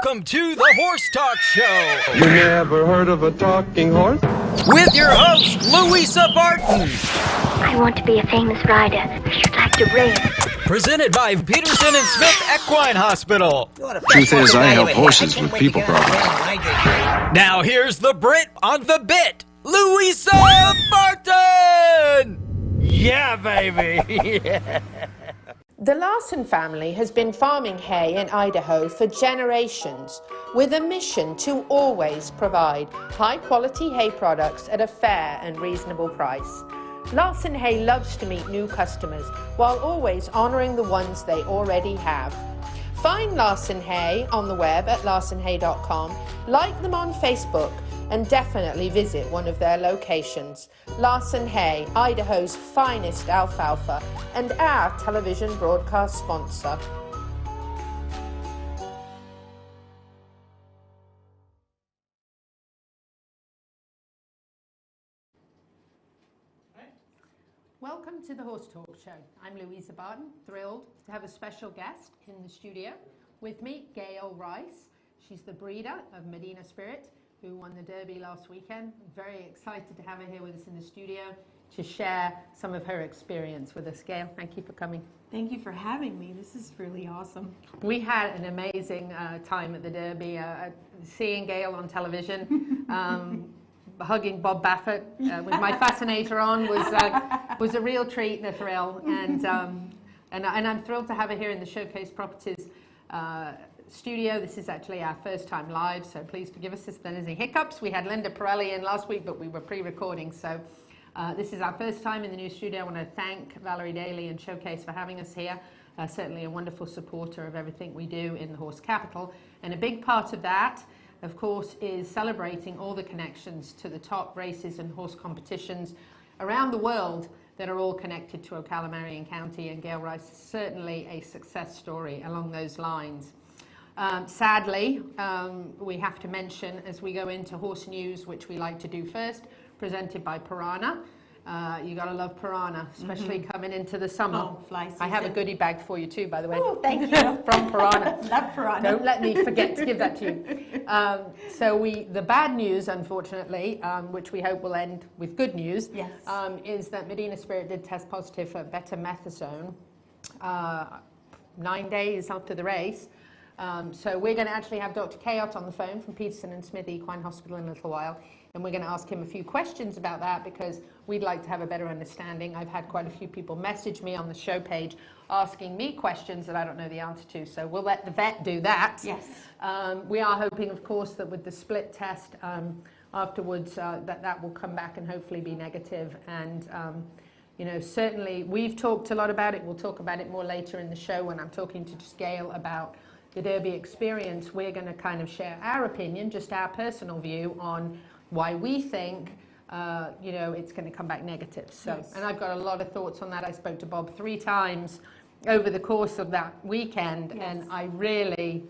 Welcome to the Horse Talk Show. You never heard of a talking horse? With your host, Louisa Barton. I want to be a famous rider. I should like to race. Presented by Peterson and Smith Equine Hospital. Truth is, I help horses with people problems. Now here's the Brit on the bit, Louisa Barton. Yeah, baby. Yeah. The Larson family has been farming hay in Idaho for generations with a mission to always provide high-quality hay products at a fair and reasonable price. Larson Hay loves to meet new customers while always honoring the ones they already have. Find Larson Hay on the web at larsonhay.com, like them on Facebook, and definitely visit one of their locations. Larson Hay, Idaho's finest alfalfa, and our television broadcast sponsor. Welcome to the Horse Talk Show. I'm Louisa Barton, thrilled to have a special guest in the studio. With me, Gail Rice. She's the breeder of Medina Spirit, who won the Derby last weekend. Very excited to have her here with us in the studio to share some of her experience with us. Gail, thank you for coming. Thank you for having me. This is really awesome. We had an amazing time at the Derby, seeing Gail on television, hugging Bob Baffert with my fascinator on was a real treat and a thrill. And I'm thrilled to have her here in the Showcase Properties studio. This is actually our first time live, so please forgive us if there's any hiccups. We had Linda Pirelli in last week, but we were pre-recording, so this is our first time in the new studio. I want to thank Valerie Daly and Showcase for having us here. Certainly a wonderful supporter of everything we do in the horse capital, and a big part of that, of course, is celebrating all the connections to the top races and horse competitions around the world that are all connected to Ocala, Marion County, and Gail Rice is certainly a success story along those lines. Sadly, we have to mention as we go into horse news, which we like to do first, presented by Piranha. You gotta love Piranha, especially coming into the summer. Oh, fly season. I have a goodie bag for you too, by the way. Oh, thank you. From Piranha. Love Piranha. Don't let me forget to give that to you. The bad news, unfortunately, which we hope will end with good news, yes. Is that Medina Spirit did test positive for betamethasone 9 days after the race. So we're going to actually have Dr. Cayot on the phone from Peterson and Smith Equine Hospital in a little while, and we're going to ask him a few questions about that because we'd like to have a better understanding. I've had quite a few people message me on the show page asking me questions that I don't know the answer to, so we'll let the vet do that. Yes. We are hoping, of course, that with the split test afterwards, that will come back and hopefully be negative. And you know, certainly we've talked a lot about it. We'll talk about it more later in the show when I'm talking to Gail about the Derby experience. We're going to kind of share our opinion, just our personal view on why we think, you know, it's going to come back negative. So, yes. And I've got a lot of thoughts on that. I spoke to Bob 3 times over the course of that weekend, yes. And I really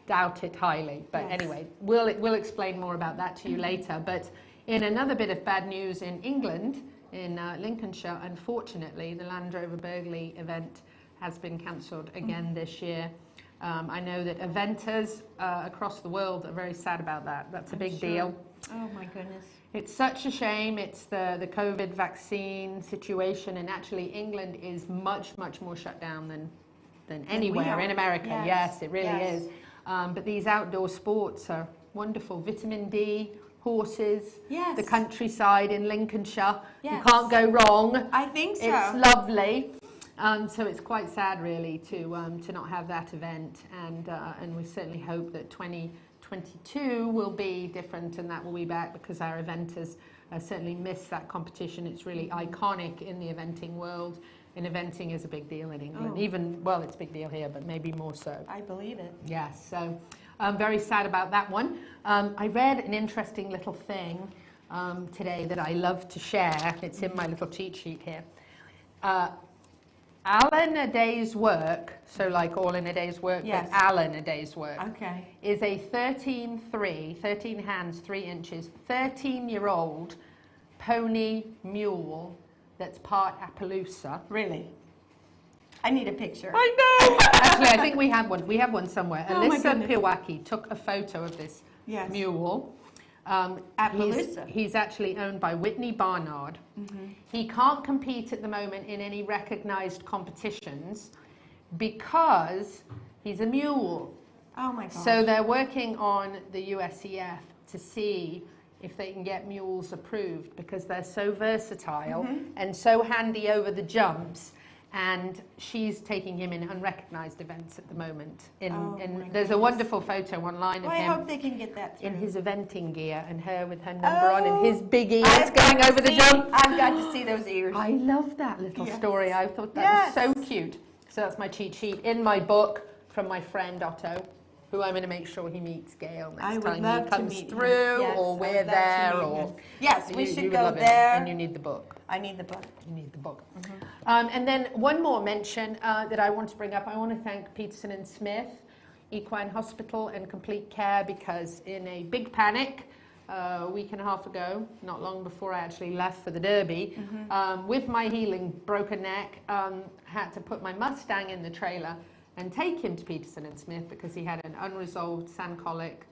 doubt it highly. But yes. Anyway, we'll explain more about that to you later. But in another bit of bad news in England, in Lincolnshire, unfortunately, the Land Rover Burghley event has been cancelled again this year. I know that eventers across the world are very sad about that. That's a big deal. Oh my goodness. It's such a shame. It's the COVID vaccine situation, and actually England is much more shut down than anywhere in America. Yes, it really is. But these outdoor sports are wonderful. Vitamin D, horses, yes. The countryside in Lincolnshire. Yes. You can't go wrong. I think so. It's lovely. So it's quite sad, really, to not have that event, and we certainly hope that 2022 will be different, and that will be back because our eventers certainly miss that competition. It's really iconic in the eventing world, and eventing is a big deal in England. Even, well, it's a big deal here, but maybe more so. I believe it. Yes, so I'm very sad about that one. I read an interesting little thing today that I love to share. It's in my little cheat sheet here. Alan a day's work, so like all in a day's work, yes. But Alan a day's work, okay. Is a 13 hands, 3 inches, 13-year-old pony mule that's part Appaloosa. Really? I need a picture. I know. Actually, I think we have one. We have one somewhere. Oh, my Alyssa goodness. Piwaki took a photo of this Yes. mule. At Melissa. He's actually owned by Whitney Barnard. He can't compete at the moment in any recognized competitions because he's a mule. Oh my gosh. So they're working on the USEF to see if they can get mules approved because they're so versatile and so handy over the jumps. And she's taking him in unrecognized events at the moment. There's a wonderful photo online Well, of I him hope they can get that through. in his eventing gear and her with her number on and his big ears I've going got to over the see- jump. I've got to see those ears. I love that little Yes. story. I thought that was Yes. so cute. So that's my cheat sheet in my book from my friend Otto, who I'm going to make sure he meets Gail I next would time love he to comes meet him. through, Yes, I or would we're love to there, meet or him. Yes, we you should would go love it, there. and you need the book. I need the book. You need the book. And then one more mention that I want to bring up. I want to thank Peterson and Smith, Equine Hospital and Complete Care, because in a big panic a week and a half ago, not long before I actually left for the Derby, with my healing broken neck, had to put my Mustang in the trailer and take him to Peterson and Smith because he had an unresolved sand colic.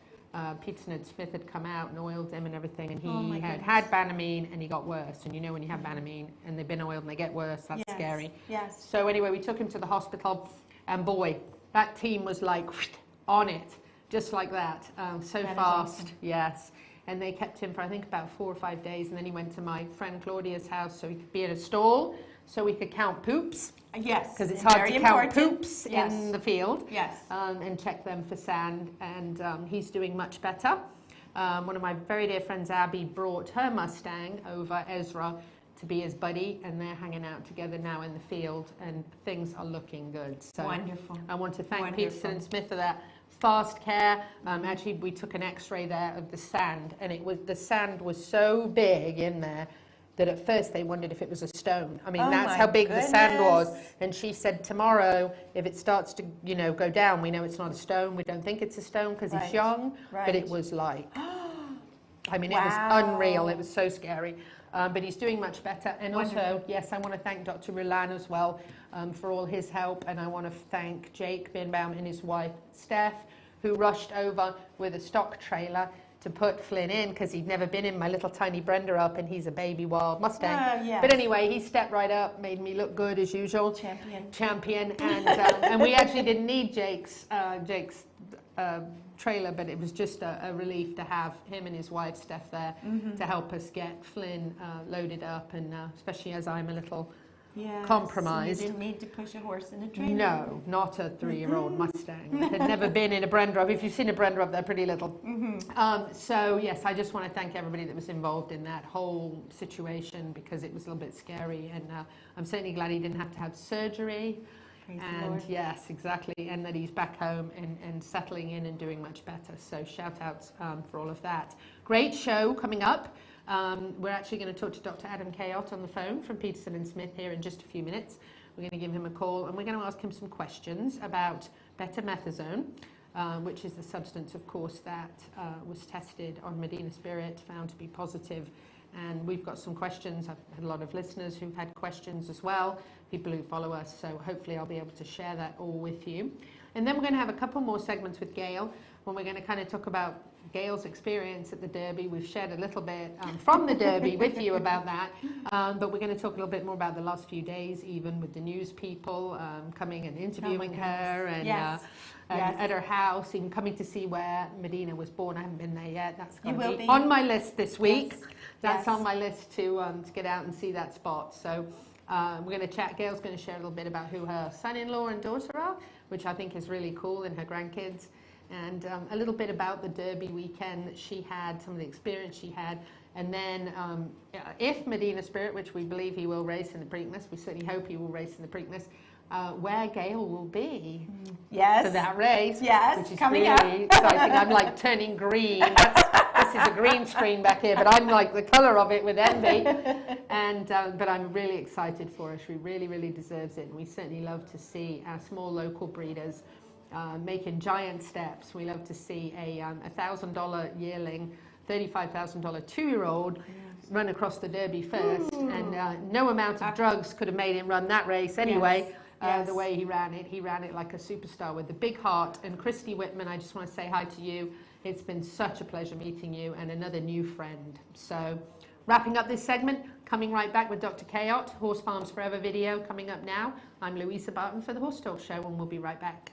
Peterson and Smith had come out and oiled him and everything, and he had Banamine, and he got worse. And you know when you have Banamine and they've been oiled and they get worse, that's Yes, scary. yes. So anyway, we took him to the hospital, and boy, that team was like on it, just like that, so That is fast, awesome. yes. And they kept him for I think about 4 or 5 days, and then he went to my friend Claudia's house so he could be in a stall, so we could count poops. Yes. Because it's and hard to very count important. poops Yes. in the field. Yes. And check them for sand, and he's doing much better. One of my very dear friends, Abby, brought her Mustang over, Ezra, to be his buddy, and they're hanging out together now in the field, and things are looking good. So Wonderful. I want to thank Wonderful. Peterson and Smith for that fast care. Actually, we took an X-ray there of the sand, and the sand was so big in there that at first they wondered if it was a stone. I mean, Oh that's my how big the sand was. goodness. And she said, tomorrow, if it starts to, go down, we know it's not a stone. We don't think it's a stone because he's Right, young. But it right. was like, I mean, it was Wow. unreal. It was so scary. But he's doing much better. And also, Wonderful. yes, I want to thank Dr. Rulan as well for all his help. And I want to thank Jake Birnbaum and his wife, Steph, who rushed over with a stock trailer to put Flynn in because he'd never been in my little tiny Brenda up, and he's a baby wild Mustang. Yes. But anyway, he stepped right up, made me look good as usual. Champion. And we actually didn't need Jake's trailer, but it was just a relief to have him and his wife Steph there to help us get Flynn loaded up, and especially as I'm a little Yes. compromised. You didn't need to push a horse in a trailer. No, not a 3-year-old Mustang. Had never been in a Brenda up. If you've seen a Brenda up, they're pretty little. So yes, I just want to thank everybody that was involved in that whole situation because it was a little bit scary, and I'm certainly glad he didn't have to have surgery. Praise the And Lord. yes, exactly, and that he's back home and settling in and doing much better. So shout outs for all of that. Great show coming up. We're actually going to talk to Dr. Adam Cayot on the phone from Peterson and Smith here in just a few minutes. We're going to give him a call, and we're going to ask him some questions about betamethasone, which is the substance, of course, that was tested on Medina Spirit, found to be positive. And we've got some questions. I've had a lot of listeners who've had questions as well, people who follow us, so hopefully I'll be able to share that all with you. And then we're going to have a couple more segments with Gail, when we're going to kind of talk about Gail's experience at the Derby. We've shared a little bit from the Derby with you about that, but we're going to talk a little bit more about the last few days, even with the news people coming and interviewing her, and Yes. Yes. at her house, even coming to see where Medina was born. I haven't been there yet. That's going You to will be be. on my list this week. Yes. That's Yes. on my list to get out and see that spot. So we're going to chat. Gail's going to share a little bit about who her son-in-law and daughter are, which I think is really cool, and her grandkids. And a little bit about the Derby weekend that she had, some of the experience she had. And then if Medina Spirit, which we believe he will race in the Preakness, we certainly hope he will race in the Preakness, where Gail will be Yes. for that race. Yes, Which is coming really exciting. I'm like turning green. This is a green screen back here, but I'm like the colour of it with envy. And but I'm really excited for her. She really, really deserves it. And we certainly love to see our small local breeders making giant steps. We love to see a $1,000 yearling, $35,000 2-year-old run across the Derby first. And no amount of drugs could have made him run that race anyway. Yes. the way he ran it like a superstar with a big heart. And Christy Whitman, I just want to say hi to you. It's been such a pleasure meeting you and another new friend. So wrapping up this segment, coming right back with Dr. Cayot, Horse Farms Forever video coming up now. I'm Louisa Barton for the Horse Talk Show, and we'll be right back.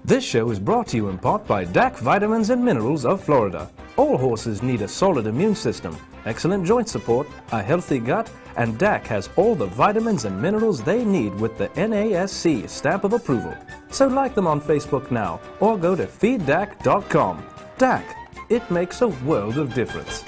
This show is brought to you in part by DAC Vitamins and Minerals of Florida. All horses need a solid immune system, excellent joint support, a healthy gut, and DAC has all the vitamins and minerals they need with the NASC stamp of approval. So like them on Facebook now or go to feeddac.com. DAC, it makes a world of difference.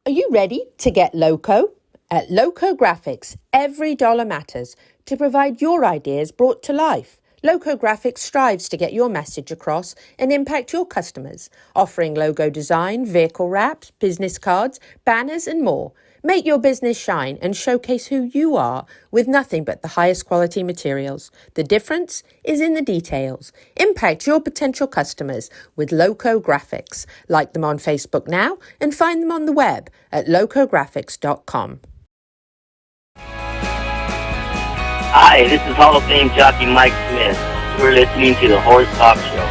Are you ready to get loco? At Loco Graphics, every dollar matters to provide your ideas brought to life. Loco Graphics strives to get your message across and impact your customers, offering logo design, vehicle wraps, business cards, banners and more. Make your business shine and showcase who you are with nothing but the highest quality materials. The difference is in the details. Impact your potential customers with Loco Graphics. Like them on Facebook now and find them on the web at locographics.com. Hi, this is Hall of Fame jockey Mike Smith. We're listening to the Horse Talk Show.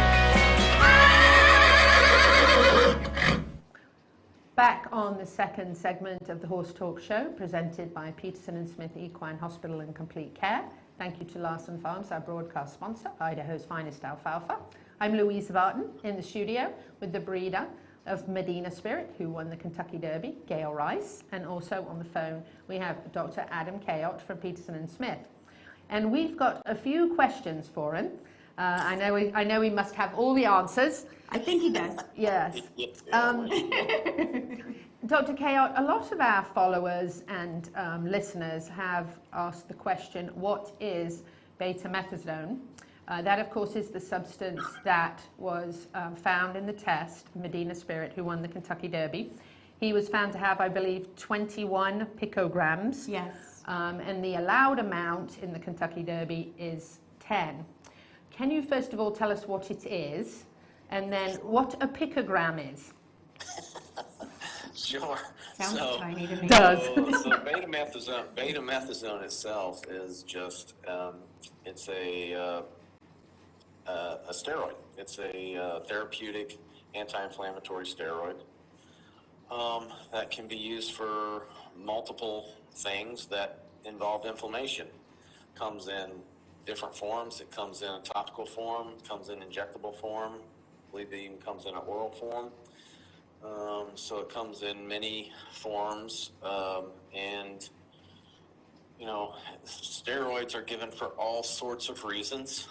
Back on the second segment of the Horse Talk Show, presented by Peterson & Smith Equine Hospital and Complete Care. Thank you to Larson Farms, our broadcast sponsor, Idaho's finest alfalfa. I'm Louisa Barton in the studio with the breeder of Medina Spirit, who won the Kentucky Derby, Gail Rice, and also on the phone we have Dr. Adam Cayot from Peterson & Smith. And we've got a few questions for him. I know he must have all the answers. I think he does. Yes. Dr. Cayot, a lot of our followers and listeners have asked the question, what is betamethasone? That, of course, is the substance that was found in the test, Medina Spirit, who won the Kentucky Derby. He was found to have, I believe, 21 picograms. Yes. And the allowed amount in the Kentucky Derby is 10. Can you first of all tell us what it is, and then what a picogram is? Sure. Sounds So, tiny to me. Does. So betamethasone itself is just it's a steroid. It's a therapeutic anti-inflammatory steroid that can be used for multiple things that involve inflammation. Comes in different forms. It comes in a topical form. It comes in injectable form. I believe it even comes in an oral form. So it comes in many forms, and steroids are given for all sorts of reasons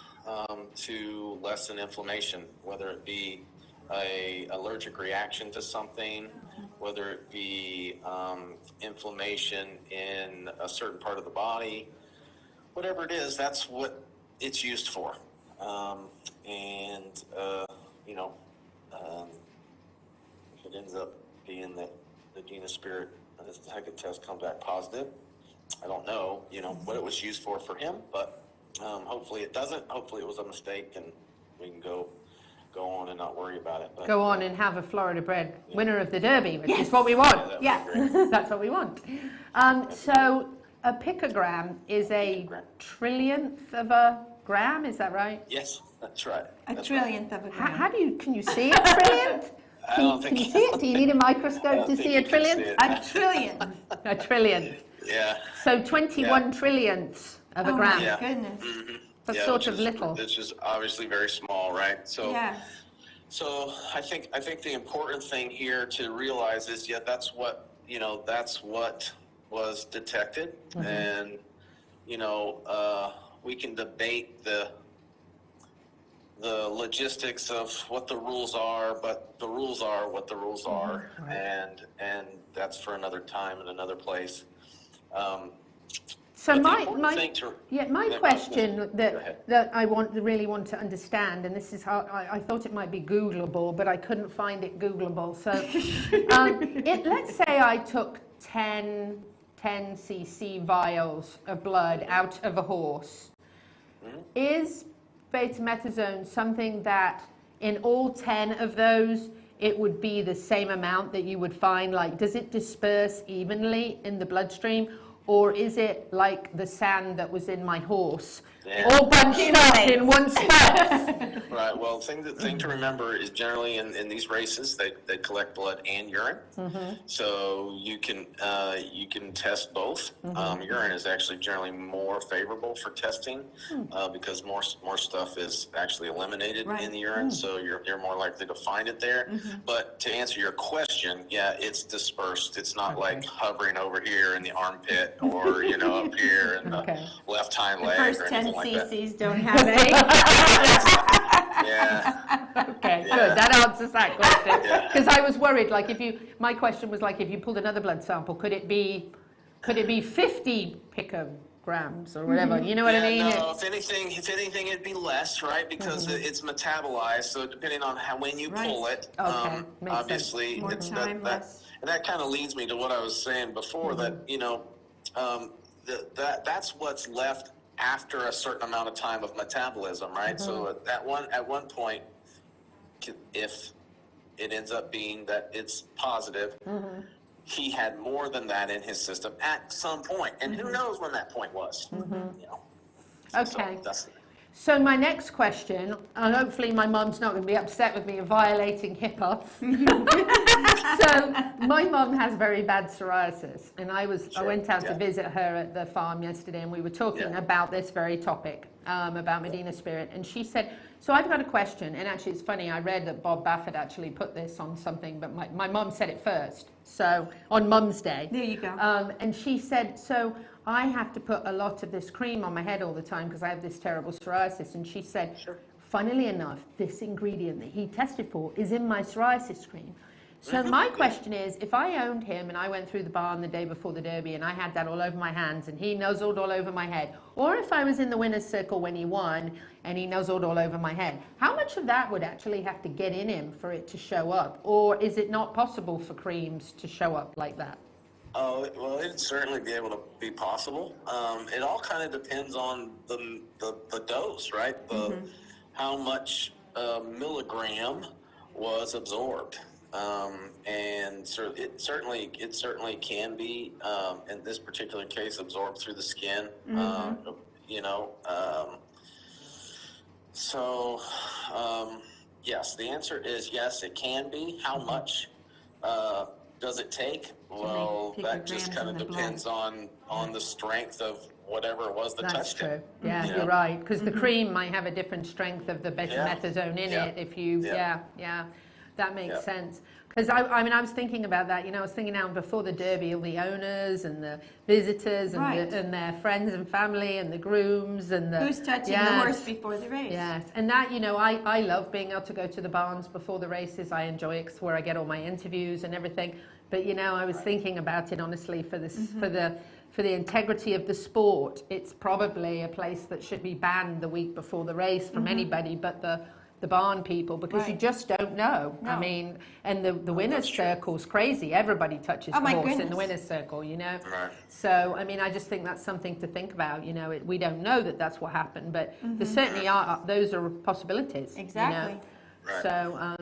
to lessen inflammation, whether it be a allergic reaction to something, whether it be inflammation in a certain part of the body, whatever it is, that's what it's used for. If it ends up being that the Dina Spirit, the second test comes back positive, I don't know, what it was used for him, but hopefully it doesn't. Hopefully it was a mistake, and we can go on and not worry about it. But, Go on and have a Florida-bred winner of the Derby, which is what we want. Yeah. That's what we want. So a picogram is a trillionth of a gram, is that right? Yes, that's right. A trillionth of a gram. How can you see a trillionth? I don't think Can you see it? Do you need a microscope to see a trillionth? A trillion. A trillionth. Yeah. So 21 trillionths of a gram. My goodness. That's sort of little. Which is obviously very small, right? So, Yes. so I think the important thing here to realize is, that's what was detected, and we can debate the logistics of what the rules are, but the rules are what the rules are, and that's for another time and another place. So my question that I really want to understand, and this is how I thought it might be Googleable, but I couldn't find it Googleable. So let's say I took 10 cc vials of blood out of a horse. Is betamethasone something that in all 10 of those it would be the same amount that you would find? Like, does it disperse evenly in the bloodstream, or is it like the sand that was in my horse, all bunched up in one spot? Right. Well, the thing to remember is generally in these races they collect blood and urine, so you can test both. Urine is actually generally more favorable for testing because more stuff is actually eliminated in the urine, so you're more likely to find it there. But to answer your question, it's dispersed. It's not like hovering over here in the armpit or up here in the left hind leg First or 10 anything like that. cc's don't have it. Okay, good. That answers that question. Because I was worried, my question was if you pulled another blood sample, could it be 50 picograms or whatever? You know what I mean? No, if anything, it'd be less, right? Because it's metabolized. So depending on when you pull it, obviously, More time, less. And that kind of leads me to what I was saying before. That that's what's left after a certain amount of time of metabolism, right? So at one point, if it ends up being that it's positive, he had more than that in his system at some point, and who knows when that point was. Okay. So my next question, and hopefully my mum's not going to be upset with me for violating HIPAA. So my mum has very bad psoriasis, and I went out to visit her at the farm yesterday, and we were talking about this very topic, about Medina Spirit, and she said, so I've got a question, and actually it's funny, I read that Bob Baffert actually put this on something, but my mum said it first, so on Mum's Day. There you go. And she said, so I have to put a lot of this cream on my head all the time because I have this terrible psoriasis. And she said, funnily enough, this ingredient that he tested for is in my psoriasis cream. So my question is, if I owned him and I went through the barn the day before the Derby and I had that all over my hands and he nuzzled all over my head, or if I was in the winner's circle when he won and he nuzzled all over my head, how much of that would actually have to get in him for it to show up? Or is it not possible for creams to show up like that? Oh, well, it'd certainly be able to be possible. It all kind of depends on the dose, right? How much milligram was absorbed. And it certainly can be, in this particular case, absorbed through the skin. You know, yes, the answer is yes, it can be. How much does it take? Well, that just kind of depends on the strength of whatever it was that touched true. it. Yeah, you're right. Because the cream might have a different strength of the betamethasone in it. If you, that makes sense. Because I mean, I was thinking about that. You know, I was thinking now before the Derby, all the owners and the visitors and, and their friends and family and the grooms and the who's touching the horse before the race. Yes, and that, you know, I love being able to go to the barns before the races. I enjoy it. It's where I get all my interviews and everything. But you know, I was thinking about it honestly for this for the integrity of the sport. It's probably a place that should be banned the week before the race from anybody but the barn people, because you just don't know. I mean, and the winner's circle's crazy. Everybody touches the horse in the winner's circle, you know. So I mean, I just think that's something to think about. You know, we don't know that that's what happened, but there certainly are. Those are possibilities. Exactly. You know? So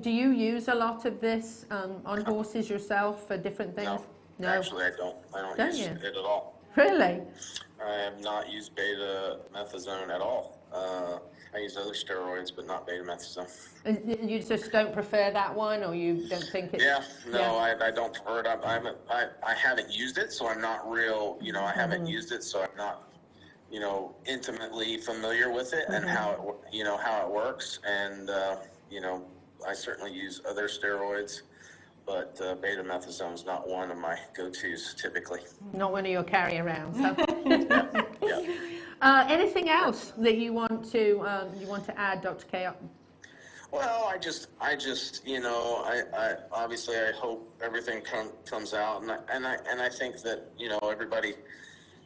do you use a lot of this on horses yourself for different things? No, actually I don't use it at all. Really? I have not used betamethasone at all. I use other steroids, but not betamethasone. You just don't prefer that one, or you don't think it's... I don't prefer it. I haven't used it, so I'm not real, you know, I haven't used it, so I'm not, you know, intimately familiar with it and how it works. And, you know, I certainly use other steroids, but betamethasone is not one of my go-tos typically. Not one of your carry-arounds, huh? Anything else that you want to add, Dr. Cayot? Well, I just, you know, I obviously I hope everything comes out, and I think that, you know, everybody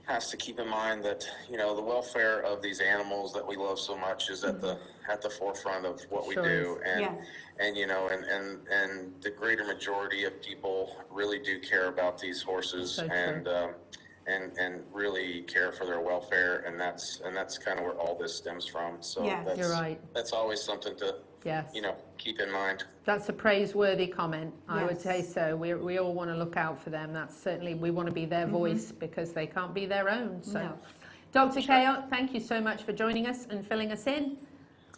has to keep in mind that, you know, the welfare of these animals that we love so much is at the forefront of what we do, and you know, and the greater majority of people really do care about these horses, and really care for their welfare, and that's kind of where all this stems from. So you're right. That's always something to you know, keep in mind. That's a praiseworthy comment. I would say so. We all want to look out for them. That's certainly, we want to be their voice, because they can't be their own. So, Dr. Cayot, thank you so much for joining us and filling us in.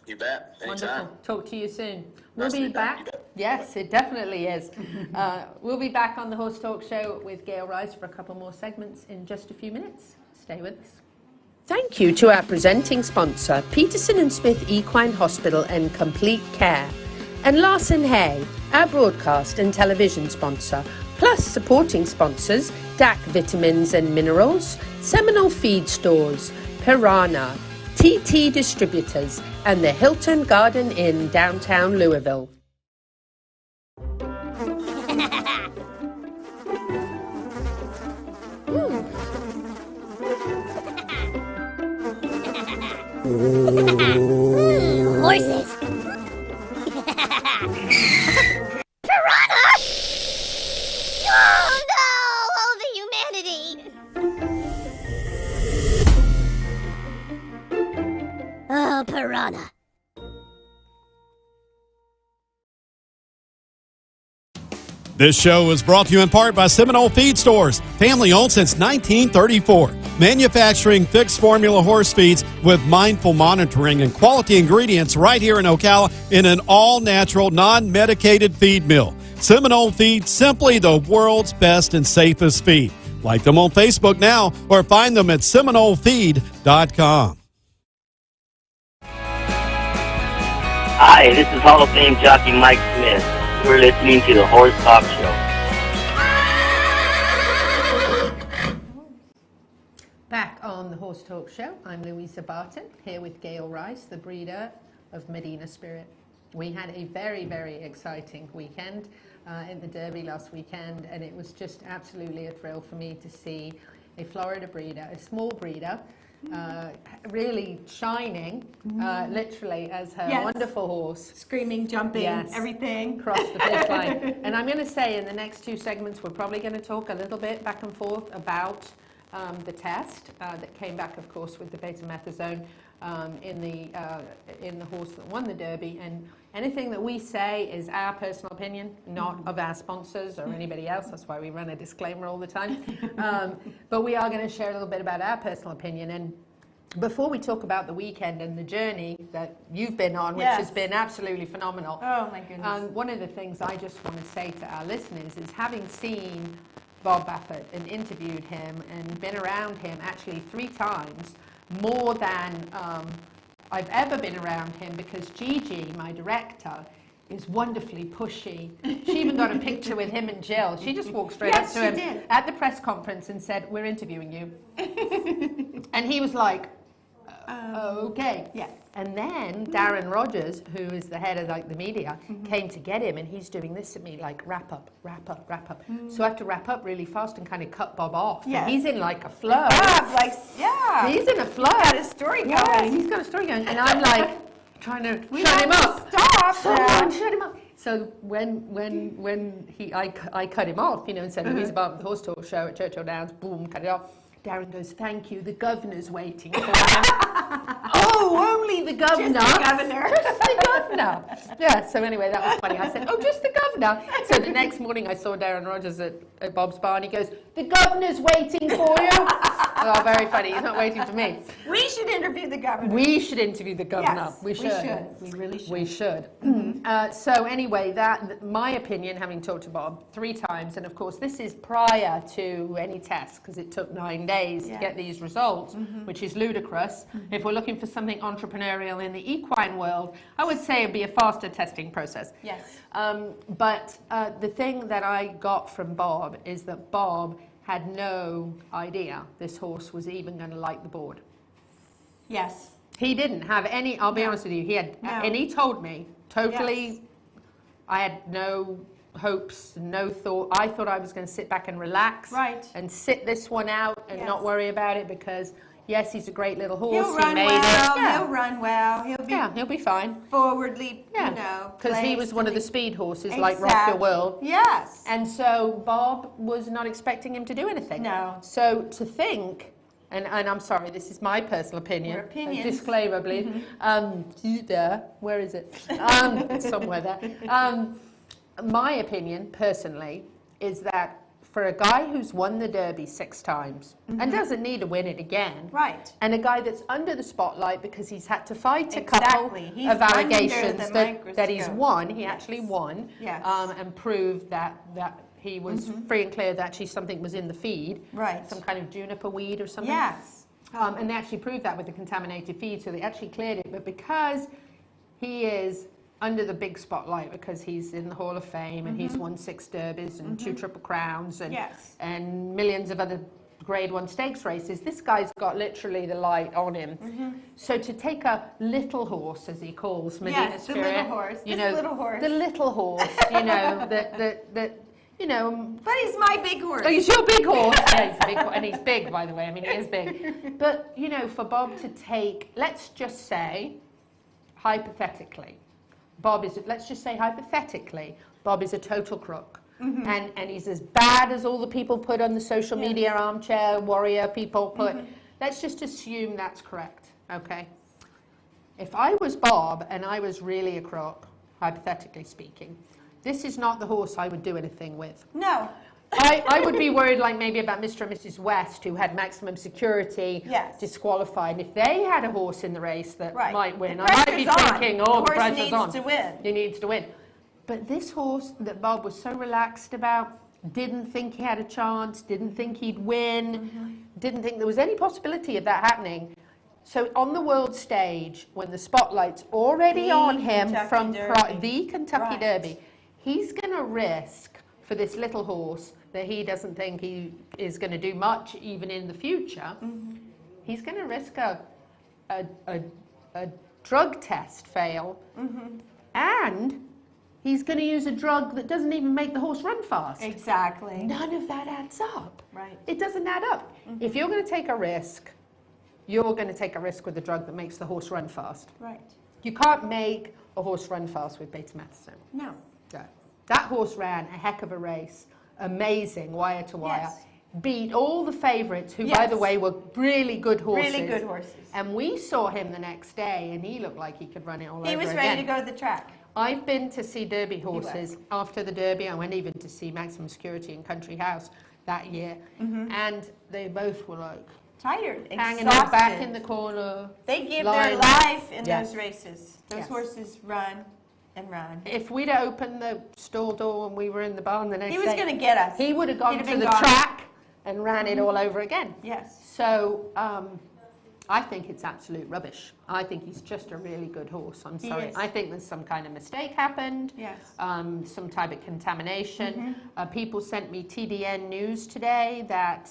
You bet. Anytime. Wonderful. Talk to you soon. We'll be back. Yes, it definitely is. We'll be back on the Horse Talk Show with Gail Rice for a couple more segments in just a few minutes. Stay with us. Thank you to our presenting sponsor, Peterson & Smith Equine Hospital and Complete Care, and Larson Hay, our broadcast and television sponsor, plus supporting sponsors, DAC Vitamins and Minerals, Seminole Feed Stores, Piranha, TT Distributors, and the Hilton Garden Inn, downtown Louisville. Horses. Piranha! Oh no! Oh, the humanity! Oh, piranha. This show is brought to you in part by Seminole Feed Stores, family owned since 1934. Manufacturing fixed formula horse feeds with mindful monitoring and quality ingredients right here in Ocala in an all-natural, non-medicated feed mill. Seminole Feed, simply the world's best and safest feed. Like them on Facebook now or find them at SeminoleFeed.com. Hi, this is Hall of Fame jockey Mike Smith. You're listening to the Horse Talk Show. Back on the Horse Talk Show, I'm Louisa Barton, here with Gail Rice, the breeder of Medina Spirit. We had a very, very exciting weekend in the Derby last weekend, and it was just absolutely a thrill for me to see a Florida breeder, a small breeder, really shining, literally, as her wonderful horse. Screaming, jumping, everything. Across the finish line. And I'm going to say in the next two segments, we're probably going to talk a little bit back and forth about the test that came back, of course, with the betamethasone. in the horse that won the Derby. And anything that we say is our personal opinion, not of our sponsors or anybody else. That's why we run a disclaimer all the time. But we are going to share a little bit about our personal opinion. And before we talk about the weekend and the journey that you've been on, which has been absolutely phenomenal. Oh, my goodness. One of the things I just want to say to our listeners is, having seen Bob Baffert and interviewed him and been around him actually 3 times, more than I've ever been around him, because Gigi, my director, is wonderfully pushy. She even got a picture with him and Jill. She just walked straight up to him at the press conference and said, "We're interviewing you." And he was like, okay. Yes. And then Darren Rogers, who is the head of the media, came to get him, and he's doing this at me like, wrap up, wrap up, wrap up. So I have to wrap up really fast and kind of cut Bob off. Yes. And he's in like a flow. He's in a flow. He's got a story going. Yes, he's got a story going. And I'm like trying to shut him up. Stop. Shut him up. So when I cut him off, and said, "He's about the horse talk show at Churchill Downs," boom, cut it off. Darren goes, "Thank you, the governor's waiting for him." Oh, only the governor. Just the governor. Just the governor. Yeah, so anyway, that was funny. I said, "Oh, just the governor." So the next morning I saw Darren Rogers at Bob's bar, and he goes, "The governor's waiting for you." Oh, very funny. He's not waiting for me. We should interview the governor. We should interview the governor. Yes, we should. We really should. We should. So anyway, my opinion, having talked to Bob 3 times, and of course this is prior to any tests, because it took 9 days to get these results, which is ludicrous. If we're looking for something entrepreneurial in the equine world, I would say it'd be a faster testing process. Yes. But the thing that I got from Bob is that Bob had no idea this horse was even going to like the board. Yes. He didn't have any, I'll be honest with you, and he told me, totally, I had no hopes, no thought. I thought I was going to sit back and relax and sit this one out and not worry about it, because yes, he's a great little horse. He'll run well. He'll run well. He'll be fine. Forwardly, because he was one of the speed horses, like Rock Your World. Yes. And so Bob was not expecting him to do anything. No. So to think, and I'm sorry, this is my personal opinion. Your opinions. Disclaimer, please. Where is it? It's somewhere there. My opinion, personally, is that for a guy who's won the Derby 6 times and doesn't need to win it again, and a guy that's under the spotlight because he's had to fight a couple of allegations that he's won, he actually won, and proved that he was free and clear that actually something was in the feed, some kind of juniper weed or something. Yes. And they actually proved that with the contaminated feed, so they actually cleared it. But because he is under the big spotlight, because he's in the Hall of Fame and he's won 6 Derbies and 2 Triple Crowns and millions of other Grade 1 stakes races, this guy's got literally the light on him. So to take a little horse, as he calls Medina Spirit, the little horse, the little horse, but he's my big horse. Oh, he's your big horse. Yeah, he's a big horse, and he's big, by the way. I mean, he is big. But for Bob to take, let's just say, hypothetically, let's just say hypothetically, Bob is a total crook. And he's as bad as all the people put on the social media armchair warrior people put. Let's just assume that's correct, okay? If I was Bob and I was really a crook, hypothetically speaking, this is not the horse I would do anything with. No. I would be worried, like maybe about Mr. and Mrs. West, who had maximum security disqualified. And if they had a horse in the race that might win, I might be thinking, the pressure's on. He needs to win. He needs to win. But this horse that Bob was so relaxed about, didn't think he had a chance, didn't think he'd win, didn't think there was any possibility of that happening. So on the world stage, when the spotlight's already on him from the Kentucky Derby, he's going to risk for this little horse that he doesn't think he is going to do much even in the future. He's going to risk a drug test fail, and he's going to use a drug that doesn't even make the horse run fast. Exactly. None of that adds up. Right. It doesn't add up. If you're going to take a risk, you're going to take a risk with a drug that makes the horse run fast. Right. You can't make a horse run fast with betamethasone. No. That horse ran a heck of a race. Amazing, wire to wire. Yes. beat all the favourites, who, Yes. by the way, were really good horses. Really good horses. And we saw him the next day, and he looked like he could run it all over He again. was ready to go to the track. I've been to see Derby horses after the Derby. I went even to see Maximum Security in Country House that year, and they both were like tired, hanging exhausted. their back in the corner. They give lying. their life in Yes. those races. Those Yes. horses run and run. If we'd opened the stall door when we were in the barn the next He day, was going to get us. he would have gone He'd have to been the gone. track and ran it all over again. Yes. So I think it's absolute rubbish. I think he's just a really good horse. I'm He sorry. is. I think there's some kind of mistake happened. Yes. Some type of contamination. People sent me TDN news today that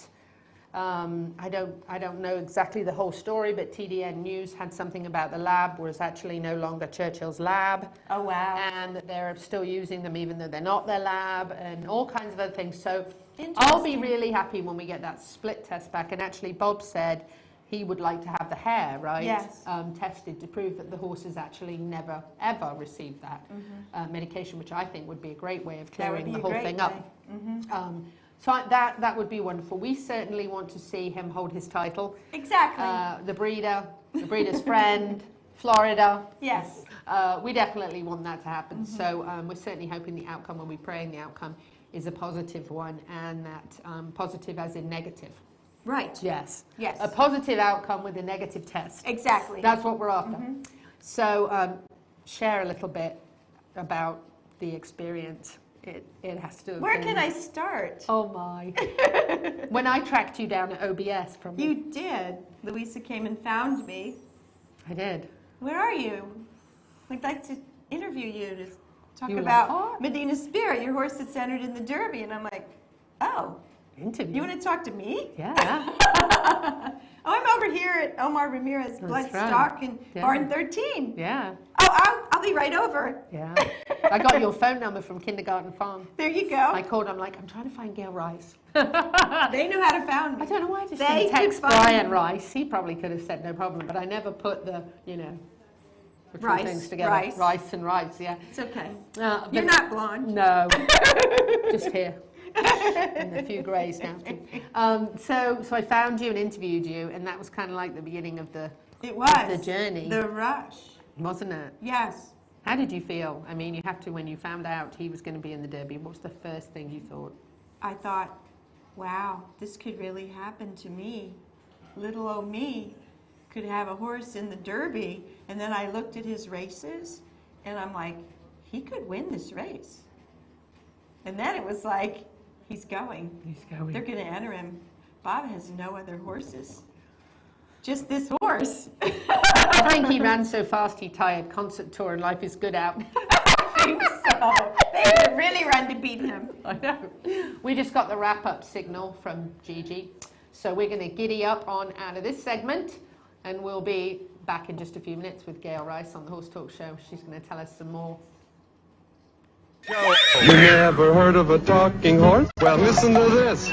I don't know exactly the whole story, but TDN news had something about the lab was actually no longer Churchill's lab. Oh, wow. And that they're still using them even though they're not their lab, and all kinds of other things. So I'll be really happy when we get that split test back. And actually Bob said he would like to have the hair, right, Yes. tested to prove that the horses actually never, ever received that medication, which I think would be a great way of That would clearing be the a whole great thing way. up. So that would be wonderful. We certainly want to see him hold his title. Exactly. The breeder's friend, Florida. Yes. We definitely want that to happen. So we're certainly hoping the outcome, when we pray in the outcome, is a positive one, and that positive as in negative. Right. Yes. Yes. A positive outcome with a negative test. Exactly. That's what we're after. So share a little bit about the experience. It has to have Where been- can I start? Oh my. When I tracked you down at OBS from... You did. Louisa came and found me. I did. Where are you? We'd like to interview you to talk You were about like, "Oh." Medina Spirit, your horse that's entered in the Derby. And I'm like, oh, Interview. you want to talk to me? Yeah. Oh, I'm over here at Omar Ramirez Bloodstock in Barn 13. Yeah. Oh, I'll be right over. Yeah. I got your phone number from Kindergarten Farm. There you go. I called, I'm like, I'm trying to find Gail Rice. They knew how to find me. I don't know why I just They didn't text could find Brian me. Rice. He probably could have said no problem, but I never put the, the two Rice, things together. rice. Rice and rice, yeah. It's okay. But- You're not blonde. No. Just here. And a few greys now too. So I found you and interviewed you, and that was kind of like the beginning of the journey. The rush. Wasn't it? Yes. How did you feel? I mean, you have to, when you found out he was going to be in the Derby, what was the first thing you thought? I thought, wow, this could really happen to me. Little old me could have a horse in the Derby. And then I looked at his races, and I'm like, he could win this race. And then it was like, he's going. He's going. They're going to enter him. Bob has no other horses. Just this horse. I think he ran so fast he tired concert tour and Life is Good out. I think so. They could really run to beat him. I know. We just got the wrap-up signal from Gigi. So we're going to giddy up on out of this segment, and we'll be back in just a few minutes with Gail Rice on the Horse Talk Show. She's going to tell us some more. You never heard of a talking horse? Well, listen to this.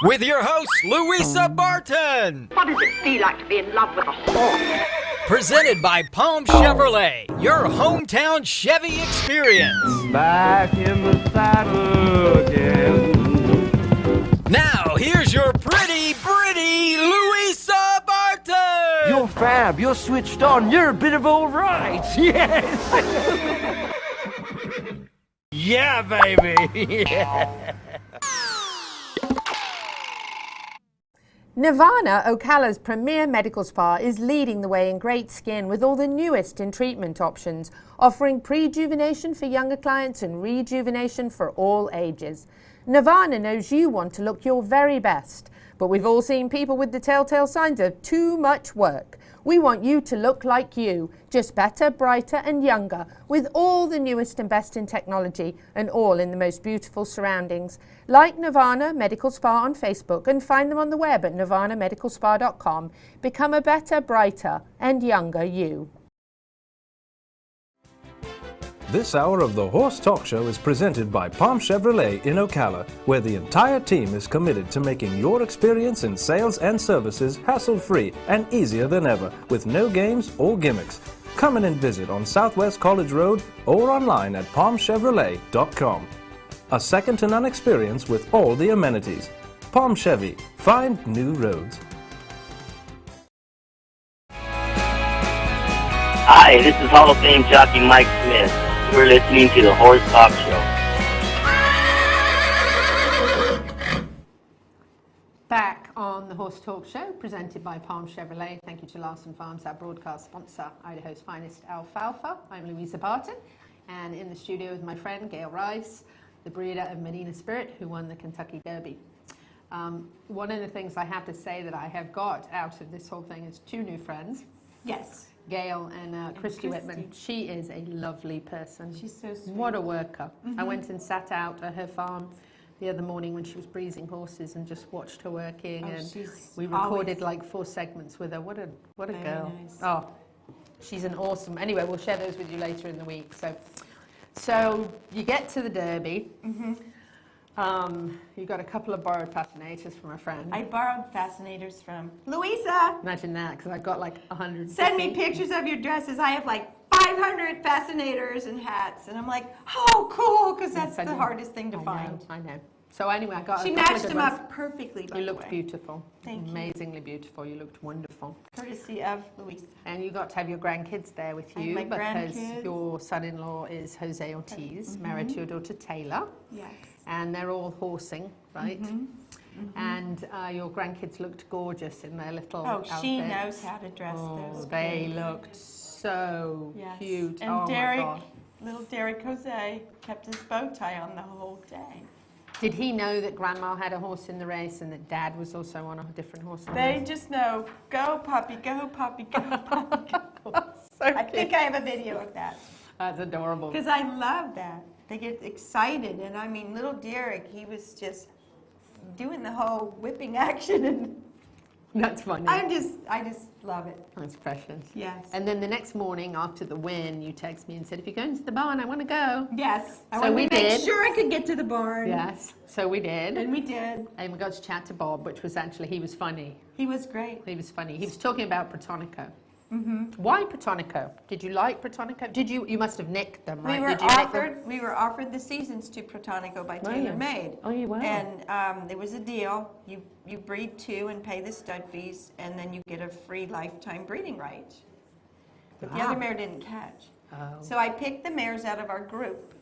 With your host, Louisa Barton. What does it feel like to be in love with a horse? Presented by Palm Chevrolet, your hometown Chevy experience. Back in the saddle again. Now, here's your pretty Louisa Barton. You're fab. You're switched on. You're a bit of all right. Yes. Yeah, baby. Yeah. Nirvana, Ocala's premier medical spa, is leading the way in great skin with all the newest in treatment options, offering prejuvenation for younger clients and rejuvenation for all ages. Nirvana knows you want to look your very best, but we've all seen people with the telltale signs of too much work. We want you to look like you, just better, brighter and younger, with all the newest and best in technology and all in the most beautiful surroundings. Like Nirvana Medical Spa on Facebook and find them on the web at nirvanamedicalspa.com. Become a better, brighter and younger you. This hour of the Horse Talk Show is presented by Palm Chevrolet in Ocala, where the entire team is committed to making your experience in sales and services hassle-free and easier than ever, with no games or gimmicks. Come in and visit on Southwest College Road or online at palmchevrolet.com. A second-to-none experience with all the amenities. Palm Chevy. Find new roads. Hi, this is Hall of Fame jockey Mike Smith. You're listening to the Horse Talk Show. Back on the Horse Talk Show, presented by Palm Chevrolet. Thank you to Larson Farms, our broadcast sponsor, Idaho's finest alfalfa. I'm Louisa Barton, and in the studio with my friend Gail Rice, the breeder of Medina Spirit, who won the Kentucky Derby. One of the things I have to say that I have got out of this whole thing is two new friends. Yes. Gail and Christy Whitman. She is a lovely person. She's so sweet. What a worker. I went and sat out at her farm the other morning when she was breezing horses and just watched her working, and we recorded like 4 segments with her. What a girl. Nice. Oh, she's an awesome. Anyway, we'll share those with you later in the week. So you get to the Derby. You got a couple of borrowed fascinators from a friend. I borrowed fascinators from Louisa. Imagine that, because I've got like 100. Send me pictures of your dresses. I have like 500 fascinators and hats, and I'm like, oh, cool, because that's the hardest thing to find. I know. So anyway, I got. She matched them up perfectly. You looked beautiful. Thank you. Amazingly beautiful. You looked wonderful. Courtesy of Louisa. And you got to have your grandkids there with you my because grandkids. Your son-in-law is Jose Ortiz, married to your daughter Taylor. Yes. And they're all horsing, right? And your grandkids looked gorgeous in their little outfits. She knows how to dress those. They looked so cute. And Derek, little Derek Jose, kept his bow tie on the whole day. Did he know that Grandma had a horse in the race and that Dad was also on a different horse? They just know, go puppy, go puppy, go puppy, go. I think I have a video of that. That's adorable. Because I love that. They get excited, and I mean, little Derek, he was just doing the whole whipping action, and that's funny. I just love it. That's precious. Yes. And then the next morning after the win, you text me and said, if you're going to the barn, I want to go. Yes. I So wanted we to make did. sure I could get to the barn. Yes. So we did. And we did. And we got to chat to Bob, which was actually, he was funny. He was great. He was funny. He was talking about Protonico. Why Protonico? Did you like Protonico? Did you must have nicked them, right? We were offered the seasons to Protonico by Taylor Made. Oh, you were. And there was a deal. You breed 2 and pay the stud fees, and then you get a free lifetime breeding right. But the other mare didn't catch. So I picked the mares out of our group,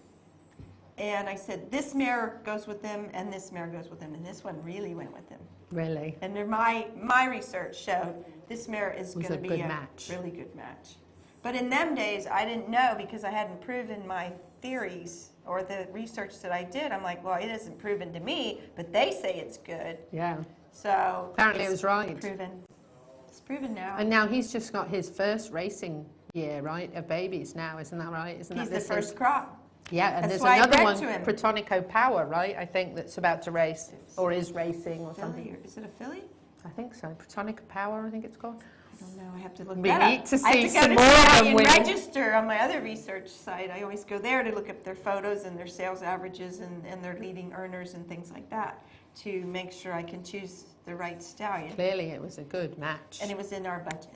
and I said, this mare goes with them, and this mare goes with them, and this one really went with them. Really? And my research showed this mare is going to be a really good match. But in them days, I didn't know because I hadn't proven my theories or the research that I did. I'm like, well, it isn't proven to me, but they say it's good. Yeah. So apparently it was right. Proven. It's proven now. And now he's just got his first racing year, right, of babies now, isn't that right? He's the first crop. Yeah, and That's there's another one, Protonico Power, right? I think that's about to race, or is racing, or something. Is it a filly? I think so. Protonico Power, I think it's called. I don't know. I have to look We that need up. to I see have to go some to more of them Stallion winning. Register on my other research site. I always go there to look up their photos and their sales averages and their leading earners and things like that to make sure I can choose the right stallion. Clearly, it was a good match. And it was in our budget.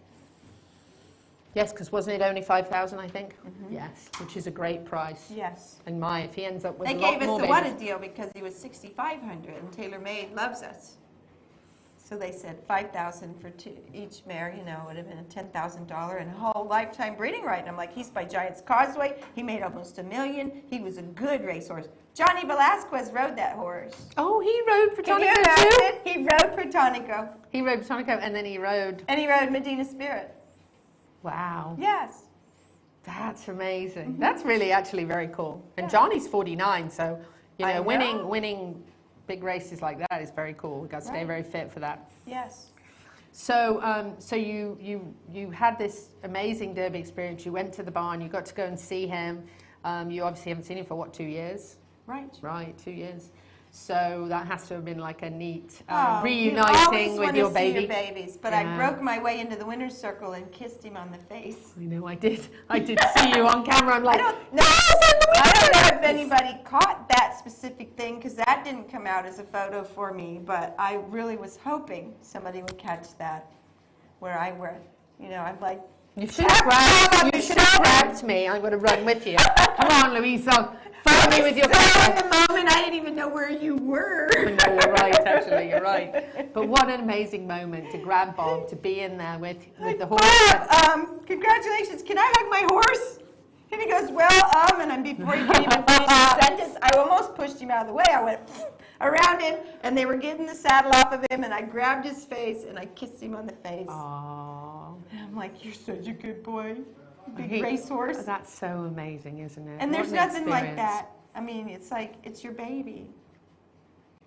Yes, because wasn't it only 5,000, I think? Yes, which is a great price. Yes. And if he ends up with They a lot gave more us the babies. what a deal because he was $6,500 and Taylor Made loves us. So they said $5,000 for each mare, you know, would have been a $10,000 and a whole lifetime breeding right. And I'm like, he's by Giant's Causeway. He made almost $1 million. He was a good racehorse. Johnny Velasquez rode that horse. Oh, he rode Can you Protonico imagine? too? He rode Protonico. He rode Protonico and then he rode... And he rode Medina Spirit. Wow. Yes. That's amazing. That's really actually very cool. And Johnny's 49, so, you know, winning big races like that is very cool. We've got to stay very fit for that. Yes. So, so you had this amazing Derby experience. You went to the barn. You got to go and see him. You obviously haven't seen him for what, 2 years? Right. Right, 2 years. So that has to have been like a neat you reuniting with your always want to see baby. your babies, but I broke my way into the winner's circle and kissed him on the face. I know I did. I did see you on camera. I'm like, I don't know if anybody caught that specific thing because that didn't come out as a photo for me, but I really was hoping somebody would catch that where I were. You know, I'm like You should have grabbed me. I'm going to run with you. Come on, Louisa. Follow me with your at the moment, I didn't even know where you were. No, you're right, actually, you're right. But what an amazing moment to grab Bob, to be in there with the horse. Bob, congratulations. Can I hug my horse? And he goes, well, and before he could even finish the sentence, I almost pushed him out of the way. I went around him, and they were getting the saddle off of him, and I grabbed his face, and I kissed him on the face. Aww. And I'm like, you're such a good boy. Big racehorse. That's so amazing, isn't it? And there's nothing like that. I mean, it's like, it's your baby.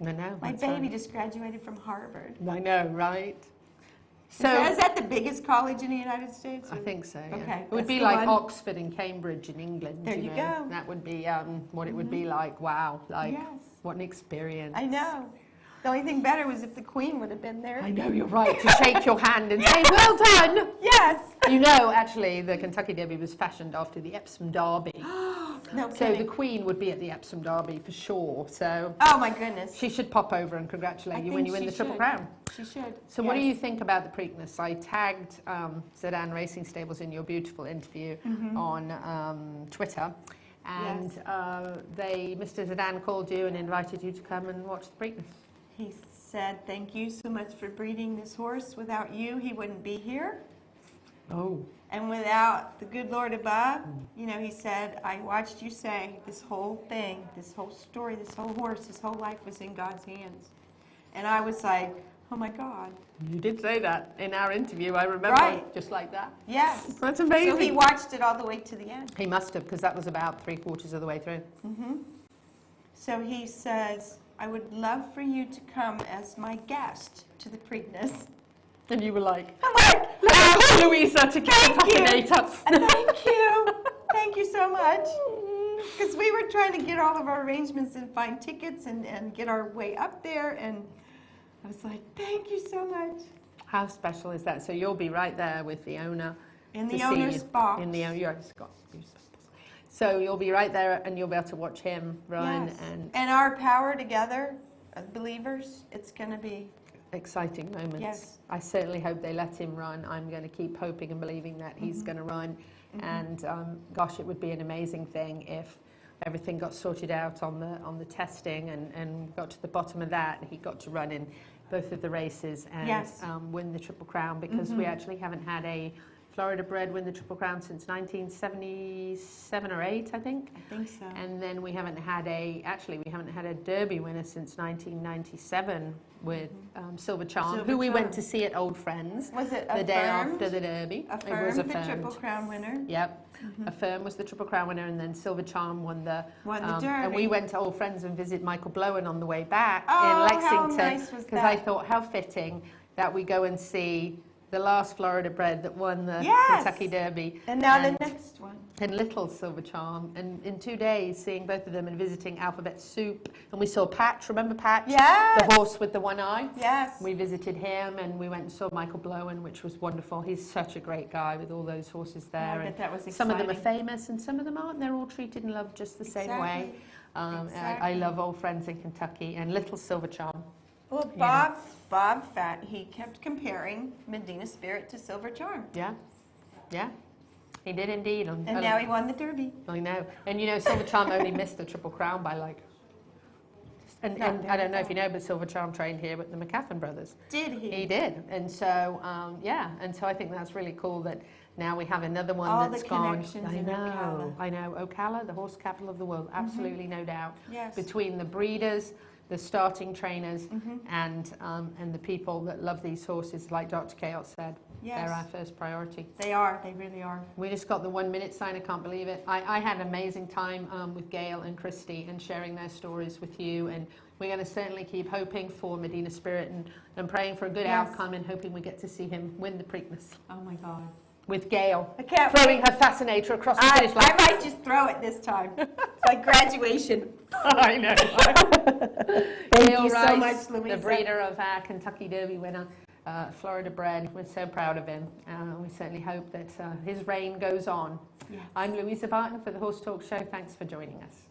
I know. My baby just graduated from Harvard. I know, right? So is that the biggest college in the United States? I think so. Yeah. Okay. It would be like Oxford and Cambridge in England. There you go. That would be what it would be like. Wow. Like, what an experience. I know. The only thing better was if the Queen would have been there. I know, you're right. To shake your hand and say, well done. Yes. You know, actually, the Kentucky Derby was fashioned after the Epsom Derby. No So kidding. the Queen would be at the Epsom Derby for sure. So oh my goodness. She should pop over and congratulate you when you win the Triple Crown. She should. So what do you think about the Preakness? I tagged Sedan Racing Stables in your beautiful interview on Twitter. And Mr. Sedan called you and invited you to come and watch the Preakness. He said, thank you so much for breeding this horse. Without you, he wouldn't be here. Oh. And without the good Lord above, you know, he said, I watched you say this whole thing, this whole story, this whole horse, his whole life was in God's hands. And I was like, oh my God. You did say that in our interview, I remember. Right. Just like that. Yes. That's amazing. So he watched it all the way to the end. He must have, because that was about 3/4 of the way through. So he says, I would love for you to come as my guest to the Preakness. And you were like, I'm like, Louisa to thank you. Thank you. Thank you so much. Because we were trying to get all of our arrangements and find tickets and get our way up there. And I was like, thank you so much. How special is that? So you'll be right there with the owner. In the owner's box. In the owner's box. So you'll be right there and you'll be able to watch him run. Yes. And our power together, believers, it's going to be exciting moments. Yes. I certainly hope they let him run. I'm going to keep hoping and believing that he's going to run. And gosh, it would be an amazing thing if everything got sorted out on the testing and got to the bottom of that. He got to run in both of the races and win the Triple Crown, because we actually haven't had a Florida bred win the Triple Crown since 1977 or 8, I think. I think so. And then we haven't had a Derby winner since 1997 with Silver Charm, who we went to see at Old Friends. Was it the day after the Derby? Affirmed, it was the Triple Crown winner. Yep. Affirm was the Triple Crown winner, and then Silver Charm won the Derby. And we went to Old Friends and visited Michael Blowen on the way back Oh, in Lexington. how nice was because I thought how fitting that we go and see the last Florida bred that won the Kentucky Derby. And now the next one. And Little Silver Charm. And in 2 days, seeing both of them and visiting Alphabet Soup. And we saw Patch, remember Patch? Yes. The horse with the one eye? Yes. We visited him and we went and saw Michael Blowen, which was wonderful. He's such a great guy with all those horses there. I bet that was exciting. Some of them are famous and some of them aren't. They're all treated and loved just the same way. I love Old Friends in Kentucky and Little Silver Charm. Well, Bob Fat, he kept comparing Medina Spirit to Silver Charm. Yeah, yeah, he did indeed. And now he won the Derby. I know. And you know, Silver Charm only missed the Triple Crown by like... And I don't know if you know, but Silver Charm trained here with the McCaffin brothers. Did he? He did. And so, and so I think that's really cool that now we have another one All that's the gone. connections in Ocala. I know. Ocala, the horse capital of the world, absolutely no doubt. Yes. Between the breeders, the starting trainers, and the people that love these horses, like Dr. Cayot said. Yes. They're our first priority. They are. They really are. We just got the 1 minute sign. I can't believe it. I had an amazing time with Gail and Christy and sharing their stories with you. And we're going to certainly keep hoping for Medina Spirit and praying for a good outcome and hoping we get to see him win the Preakness. Oh my God. With Gail throwing her fascinator across the finish line. I might just throw it this time. It's like graduation. I know. Thank Gail you so Rice, much, Louisa. the breeder of our Kentucky Derby winner, Florida bred. We're so proud of him. We certainly hope that his reign goes on. Yes. I'm Louisa Barton for the Horse Talk Show. Thanks for joining us.